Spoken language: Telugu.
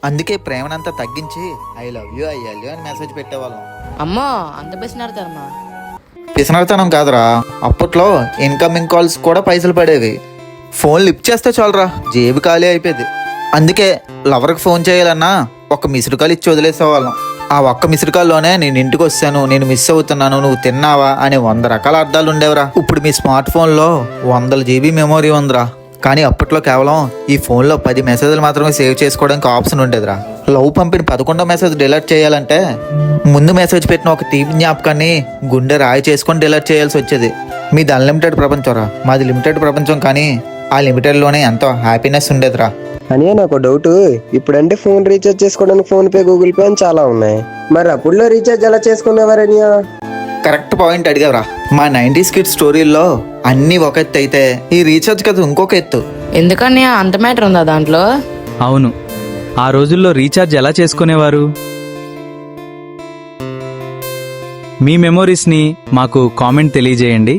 అందుకే ప్రేమనంతా తగ్గించి ఐ లవ్ యూ అని మెసేజ్ పెట్టేవాళ్ళం. అమ్మో అంత బెసినాడతారమ్మా. పిసనర్తనం కాదురా, అప్పట్లో ఇన్కమింగ్ కాల్స్ కూడా పైసలు పడేవి. ఫోన్ లిఫ్ట్ చేస్తే చాలరా జేబు ఖాళీ అయిపోయేది. అందుకే లవర్కి ఫోన్ చేయాలన్నా ఒక మిస్డ్ కాల్ ఇచ్చి వదిలేసేవాళ్ళం. ఆ ఒక్క మిస్డ్ కాల్లోనే నేను ఇంటికి వచ్చాను, నేను మిస్ అవుతున్నాను, నువ్వు తిన్నావా అనే 100 రకాల అర్థాలు ఉండేవరా. ఇప్పుడు మీ స్మార్ట్ ఫోన్లో 100 GB మెమొరీ ఉందిరా. కానీ అప్పట్లో కేవలం ఈ ఫోన్లో 10 మెసేజ్లు మాత్రమే సేవ్ చేసుకోవడానికి ఆప్షన్ ఉండేదిరా. లవ్ పంపిన 11వ మెసేజ్ డిలీట్ చేయాలంటే ముందు మెసేజ్ పెట్టిన ఒక తీపి జ్ఞాపకాన్ని గుండె రాయి చేసుకొని డిలీట్ చేయాల్సి వచ్చేది. మీది అన్లిమిటెడ్ ప్రపంచం రా, మాది లిమిటెడ్ ప్రపంచం. కానీ ఆ లిమిటెడ్లోనే ఎంతో హ్యాపీనెస్ ఉండేదిరా. అని నాకు డౌట్, ఇప్పుడంటే ఫోన్ రీఛార్జ్ చేసుకోవడానికి ఫోన్ పే, గూగుల్ పే అని చాలా ఉన్నాయి. మరి అప్పుడులో రీఛార్జ్ ఎలా చేసుకునేవారనియా? Correct point అడిగావరా. మా 90s కిడ్స్ స్టోరీల్లో అన్నీ ఒక ఎత్తు అయితే ఈ రీఛార్జ్ కదా ఇంకొక ఎత్తు. ఎందుకని అంత మ్యాటర్ ఉందా దాంట్లో? అవును, ఆ రోజుల్లో రీఛార్జ్ ఎలా చేసుకునేవారు? మీ మెమోరీస్ని మాకు కామెంట్ తెలియజేయండి.